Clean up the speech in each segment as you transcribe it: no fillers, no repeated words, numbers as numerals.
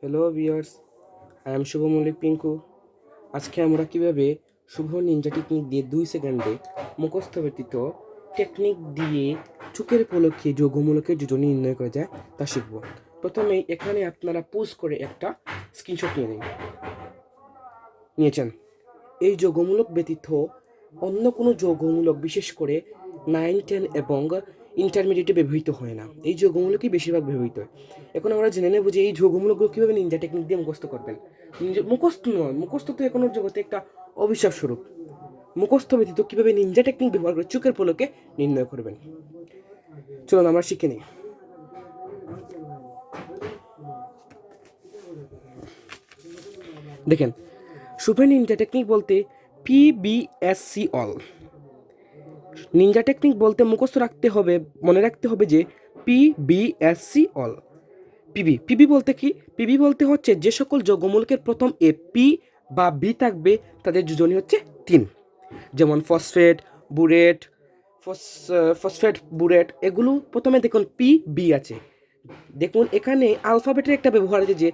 Hello viewers, I am শুভ মল্লিক পিঙ্কু। আজকে আমরা কিভাবে শুভ নিনজা টেকনিক দিয়ে 2 সেকেন্ডে মুখস্থ ব্যতীত টেকনিক দিয়ে চোখের পলকে যোগমূলকের যোজনী নির্ণয় করা যায় তা শিখব। প্রথমেই এখানে আপনারা পোজ করে একটা স্ক্রিনশট নিয়েছেন। এই যোগমূলক ব্যতীত অন্য কোনো যোগমূলক বিশেষ করে 9, 10 এবং ইন্টারমিডিয়েটে ব্যবহৃত হয় না। এই যোগমূলকই বেশিরভাগ ব্যবহৃত হয়। এখন আমরা জেনে নেব যে এই যোগমূলকগুলো কীভাবে নিনজা টেকনিক দিয়ে মুখস্থ করবেন। মুখস্থ নয়, মুখস্থ তো এখনো জগতে একটা অবিশ্বাস স্বরূপ। মুখস্থ ব্যতীত কীভাবে নিনজা টেকনিক ব্যবহার করে চোখের পলকে নির্ণয় করবেন, চলুন আমরা শিখে নিই। দেখেন, শুভ নিনজা টেকনিক বলতে PBSC অল। নিনজা টেকনিক বলতে মুখস্থ রাখতে হবে, মনে রাখতে হবে যে PBSC অল। পিবি বলতে কি? পিবি বলতে হচ্ছে যে সকল যোগমূলকের প্রথম এ পি বা বি থাকবে তাদের যোজনী হচ্ছে 3। যেমন ফসফেট বুরেট এগুলো প্রথমে দেখুন পি বি আছে। দেখুন এখানে আলফাবেটের একটা ব্যবহার আছে যে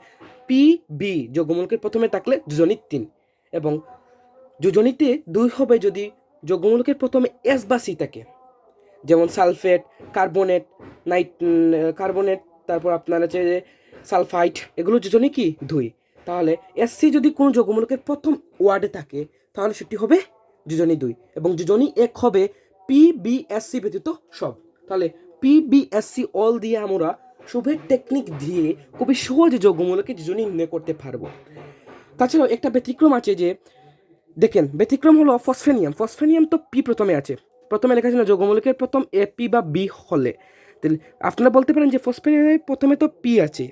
পি বি যোগমূলকের প্রথমে থাকলে যোজনী 3 এবং যোজনীতে 2 হবে যদি যোগমূলকের প্রথমে এস বা সি থাকে। যেমন সালফেট, কার্বনেট, তারপর আপনার আছে যে সালফাইট, এগুলো যোজনী কি 2। তাহলে এসসি যদি কোনো যোগমূলকের প্রথম ওয়ার্ডে থাকে তাহলে সেটি হবে যোজনী 2 এবং যোজনী 1 হবে PBSC ব্যতীত সব। তাহলে PBSC অল দিয়ে আমরা শুভের টেকনিক দিয়ে খুবই সহজে যোগমূলকের যোজনী নির্ণয় করতে পারবো। তাছাড়াও একটা ব্যতিক্রম আছে যে দেখেন, ব্যতিক্রম হলো ফসফেনিয়াম তো পি প্রথমে আছে, প্রথমে লেখা ছিল যোগমূলকের প্রথম এ পি বা বি হলে। তাহলে আপনারা বলতে পারেন যে ফসফেনিয়ামের প্রথমে তো পি আছে,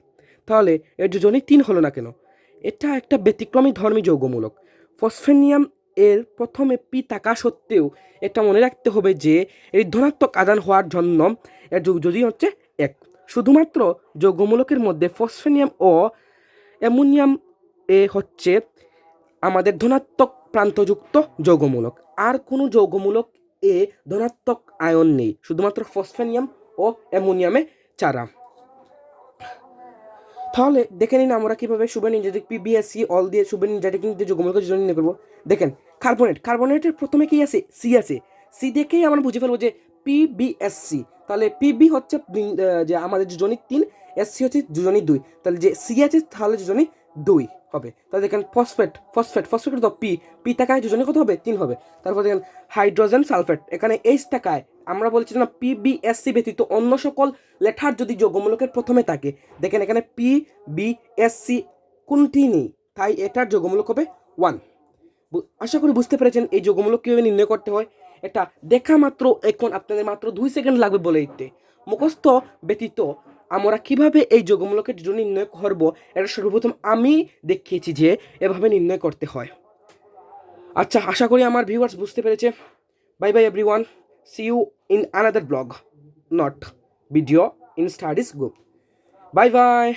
তাহলে এর যোজনী 3 হলো না কেন? এটা একটা ব্যতিক্রমী ধর্মী যৌগমূলক। ফসফেনিয়াম এর প্রথমে পি থাকা সত্ত্বেও এটা মনে রাখতে হবে যে এই ধনাত্মক আদান হওয়ার জন্য এর যোজনী হচ্ছে 1। শুধুমাত্র যৌগমূলকের মধ্যে ফসফেনিয়াম ও অ্যামোনিয়াম এ হচ্ছে আমাদের ধনাত্মক প্রান্তযুক্ত যৌগমূলক। আর কোনো যৌগমূলক এ ধনাত্মক আয়ন নেই, শুধুমাত্র ফসফেনিয়াম ও অ্যামোনিয়ামে ছাড়া। তাহলে দেখে নিন আমরা কীভাবে শুভ নিনজা টেকনিক PBSC অল দিয়ে শুভ নিনজা টেকনিক দিয়ে যৌগমূলকের যোজনী নির্ণয় করবো। দেখেন, কার্বনেটের প্রথমে কি আছে? সি আছে। সি দেখেই আমরা বুঝে ফেলবো যে PBSC। তাহলে পিবি হচ্ছে যে আমাদের যোজনী 3, এসসি হচ্ছে যোজনী 2। তাহলে যে সি আছে তাহলে যোজনী 2 হবে। তাহলে দেখেন ফসফেট তো পি টাকায় যোজনী কত হবে? 3 হবে। তারপর দেখেন হাইড্রোজেন সালফেট, এখানে এইচ টাকায় আমরা বলছি না PBSC ব্যতীত অন্য সকল লেটার যদি যৌগমূলকের প্রথমে থাকে, দেখেন এখানে PBSC কোনটি নেই, তাই এটার যৌগমূলক হবে 1। আশা করি বুঝতে পেরেছেন এই যৌগমূলক কীভাবে নির্ণয় করতে হয়। এটা দেখা মাত্র এখন আপনাদের মাত্র 2 সেকেন্ড লাগবে বলে দিতে। মুখস্থ ব্যতীত আমরা কিভাবে এই যৌগমূলকের যোজনী নির্ণয় করব এটা সর্বপ্রথম আমি দেখিয়েছি যে এভাবে নির্ণয় করতে হয়। আচ্ছা, আশা করি আমার ভিউয়ার্স বুঝতে পেরেছে। Bye bye everyone, see you in another blog, not video in studies group. Bye by.